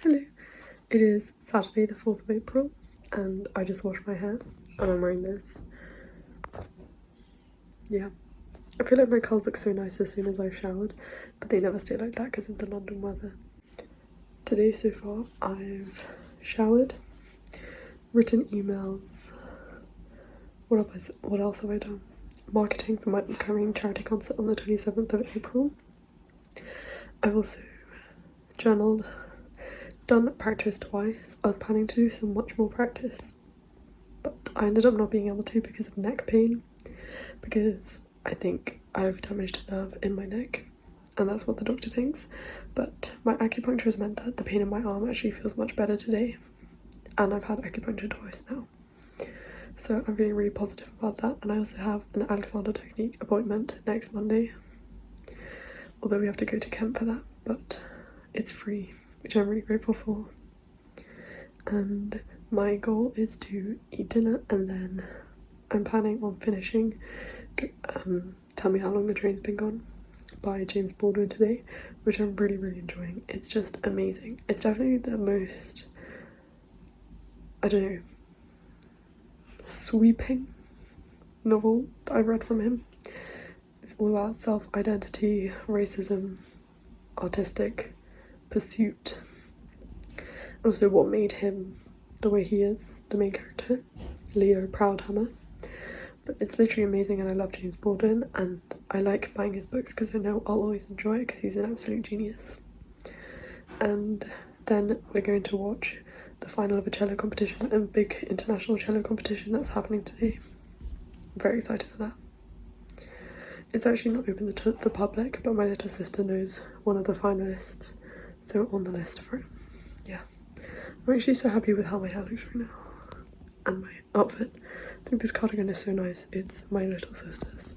Hello, it is Saturday the 4th of April and I just washed my hair and I'm wearing this. Yeah, I feel like my curls look so nice as soon as I've showered, but they never stay like that because of the London weather. Today so far I've showered, written emails, what else have I done? Marketing for my upcoming charity concert on the 27th of April. I've also journaled, done practice twice. I was planning to do so much more practice, but I ended up not being able to because of neck pain, because I think I've damaged a nerve in my neck, and that's what the doctor thinks. But my acupuncture has meant that the pain in my arm actually feels much better today, and I've had acupuncture twice now. So I'm feeling really positive about that. And I also have an Alexander Technique appointment next Monday, although we have to go to Kent for that, but it's free, which I'm really grateful for. And my goal is to eat dinner, and then I'm planning on finishing Tell Me How Long the Train's Been Gone by James Baldwin today, which I'm really enjoying. It's just amazing. It's definitely the most, I don't know, sweeping novel that I've read from him. It's all about self-identity, racism, artistic pursuit, also what made him the way he is, the main character, Leo Proudhammer. But it's literally amazing, and I love James Baldwin, and I like buying his books because I know I'll always enjoy it because he's an absolute genius. And then we're going to watch the final of a cello competition, a big international cello competition that's happening today. I'm very excited for that. It's actually not open to the public, but my little sister knows one of the finalists, so we're on the list for it. Yeah, I'm actually so happy with how my hair looks right now and my outfit. I think this cardigan is so nice. It's my little sister's.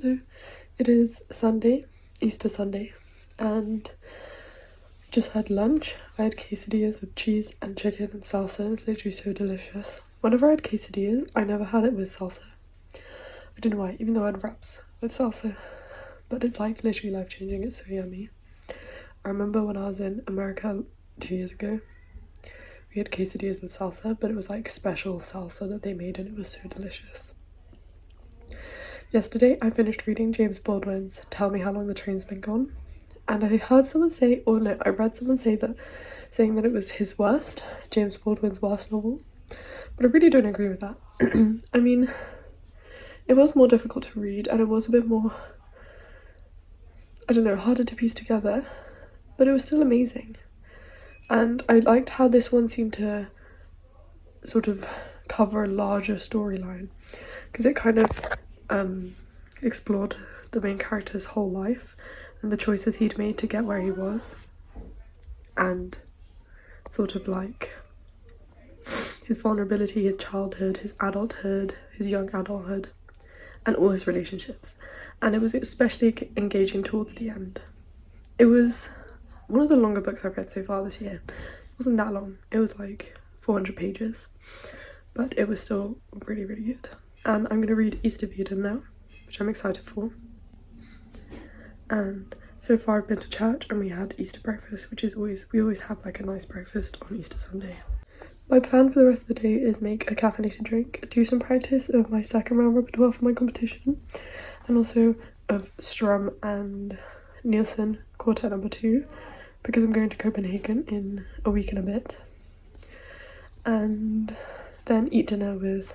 So it is Sunday, Easter Sunday, and just had lunch. I had quesadillas with cheese and chicken and salsa. It's literally so delicious. Whenever I had quesadillas, I never had it with salsa. I don't know why, even though I had wraps with salsa. But it's like literally life-changing. It's so yummy. I remember when I was in America 2 years ago, we had quesadillas with salsa, but it was like special salsa that they made and it was so delicious. Yesterday, I finished reading James Baldwin's Tell Me How Long the Train's Been Gone. And I heard someone say, or no, I read someone saying that it was his worst, James Baldwin's worst novel. But I really don't agree with that. I mean, it was more difficult to read and it was a bit more, I don't know, harder to piece together, but it was still amazing. And I liked how this one seemed to sort of cover a larger storyline, because it kind of explored the main character's whole life and the choices he'd made to get where he was, and sort of like his vulnerability, his childhood, his adulthood, his young adulthood, and all his relationships. And it was especially engaging towards the end. It was one of the longer books I've read so far this year. It wasn't that long, it was like 400 pages, but it was still really, really good. And I'm going to read Eastervuden now, which I'm excited for. And so far I've been to church and we had Easter breakfast, which is we always have like a nice breakfast on Easter Sunday. My plan for the rest of the day is make a caffeinated drink, do some practice of my second round repertoire for my competition, and also of Strum and Nielsen Quartet No. 2, because I'm going to Copenhagen in a week and a bit. And then eat dinner with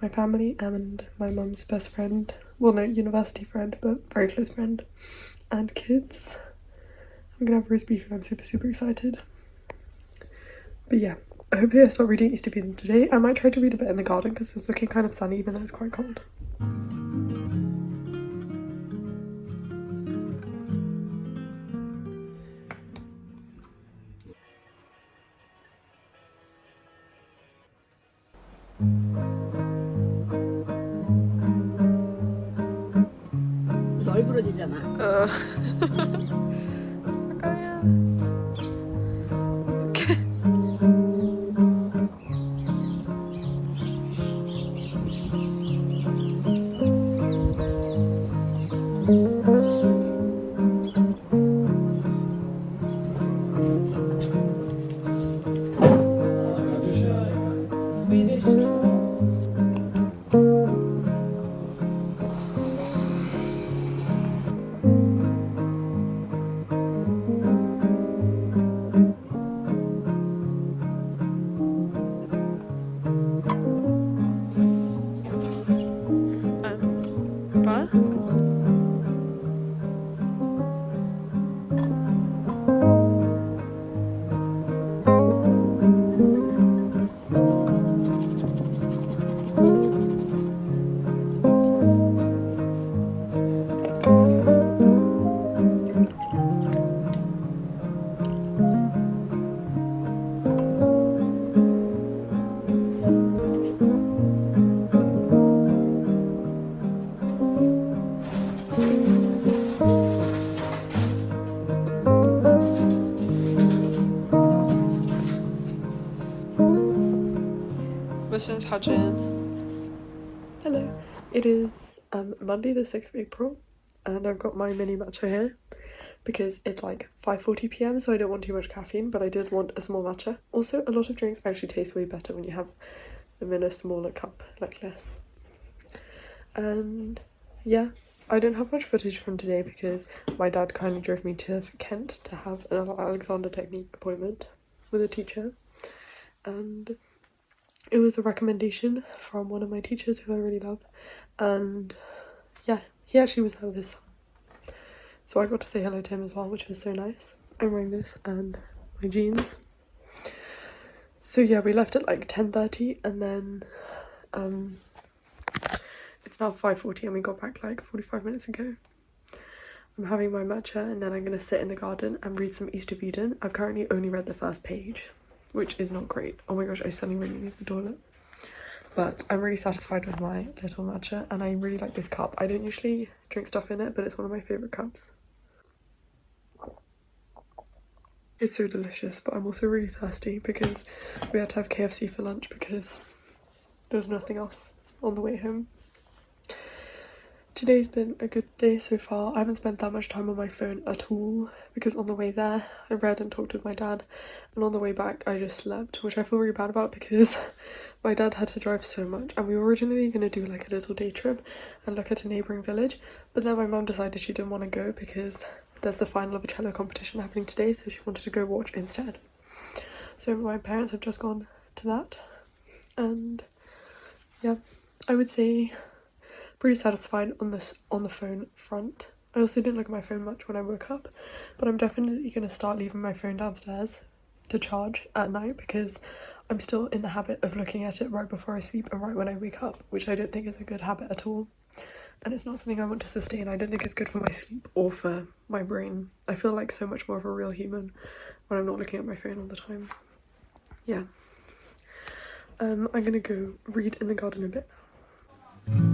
my family and my mum's best friend, well no, university friend, but very close friend, and kids. I'm gonna have roast beef and I'm super, super excited. But yeah, hopefully I start reading Easterveden today. I might try to read a bit in the garden because it's looking kind of sunny even though it's quite cold. 널브러지잖아. 아까야. 어떡해. Swedish. Va? Mrs. Hudgen. Hello. It is Monday the 6th of April and I've got my mini matcha here because it's like 5:40 p.m, so I don't want too much caffeine, but I did want a small matcha. Also, a lot of drinks actually taste way better when you have them in a smaller cup like this. And yeah, I don't have much footage from today because my dad kind of drove me to Kent to have an Alexander Technique appointment with a teacher, and it was a recommendation from one of my teachers who I really love, and yeah, he actually was there with his son, so I got to say hello to him as well, which was so nice. I'm wearing this and my jeans. So yeah, we left at like 10:30 and then it's now 5:40 and we got back like 45 minutes ago. I'm having my matcha and then I'm going to sit in the garden and read some Easterveden. I've currently only read the first page, which is not great. Oh my gosh, I suddenly really need the toilet. But I'm really satisfied with my little matcha, and I really like this cup. I don't usually drink stuff in it, but it's one of my favourite cups. It's so delicious, but I'm also really thirsty because we had to have KFC for lunch because there was nothing else on the way home. Today's been a good day so far. I haven't spent that much time on my phone at all because on the way there I read and talked with my dad, and on the way back I just slept, which I feel really bad about because my dad had to drive so much, and we were originally going to do like a little day trip and look at a neighbouring village, but then my mum decided she didn't want to go because there's the final of a cello competition happening today, so she wanted to go watch instead. So my parents have just gone to that, and yeah, I would say pretty satisfied on the phone front. I also didn't look at my phone much when I woke up, but I'm definitely going to start leaving my phone downstairs to charge at night because I'm still in the habit of looking at it right before I sleep and right when I wake up, which I don't think is a good habit at all. And it's not something I want to sustain. I don't think it's good for my sleep or for my brain. I feel like so much more of a real human when I'm not looking at my phone all the time. Yeah. I'm gonna go read in the garden a bit now.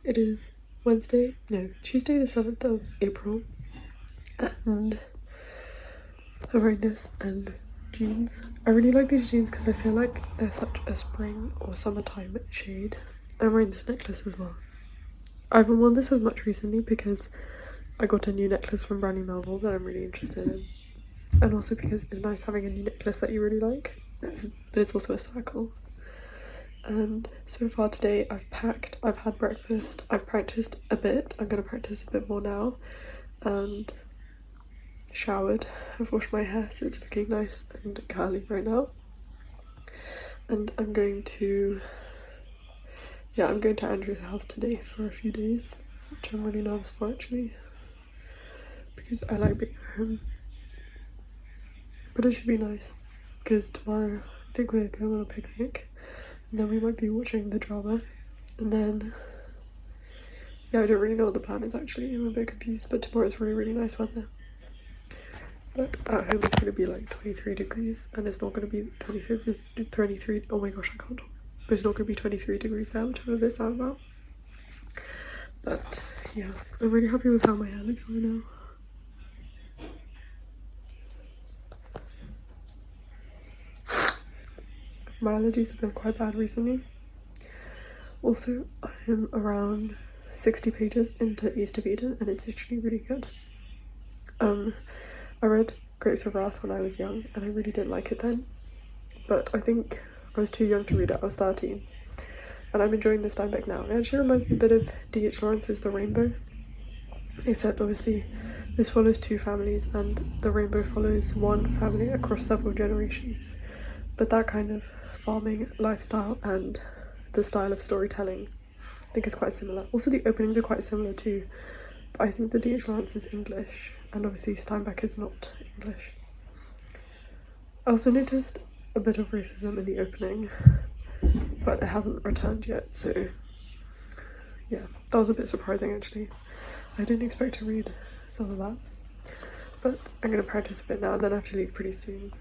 It is Tuesday the 7th of April, and I'm wearing this and jeans. I really like these jeans because I feel like they're such a spring or summertime shade. I'm wearing this necklace as well. I haven't worn this as much recently because I got a new necklace from Brandy Melville that I'm really interested in, and also because it's nice having a new necklace that you really like, but it's also a circle. And so far today I've packed, I've had breakfast, I've practiced a bit, I'm going to practice a bit more now, and showered. I've washed my hair so it's looking nice and curly right now, and I'm going to Andrew's house today for a few days, which I'm really nervous for actually because I like being at home, but it should be nice because tomorrow I think we're going on a picnic. And then we might be watching the drama, and then I don't really know what the plan is actually. I'm a bit confused, but tomorrow's really nice weather. But at home it's going to be like 23 degrees, and it's not going to be 23, oh my gosh, I can't talk. But it's not going to be 23 degrees there, which I'm a bit sad about. But yeah, I'm really happy with how my hair looks right now. My allergies have been quite bad recently. Also, I'm around 60 pages into East of Eden, and it's literally really good. I read Grapes of Wrath when I was young, and I really didn't like it then. But I think I was too young to read it. I was 13. And I'm enjoying the Steinbeck now. It actually reminds me a bit of D.H. Lawrence's The Rainbow. Except obviously this follows two families, and The Rainbow follows one family across several generations. But that kind of farming lifestyle and the style of storytelling I think is quite similar. Also the openings are quite similar too, but I think the D.H. Lawrence is English and obviously Steinbeck is not English. I also noticed a bit of racism in the opening, but it hasn't returned yet, so yeah, that was a bit surprising actually. I didn't expect to read some of that, but I'm going to practice a bit now and then I have to leave pretty soon.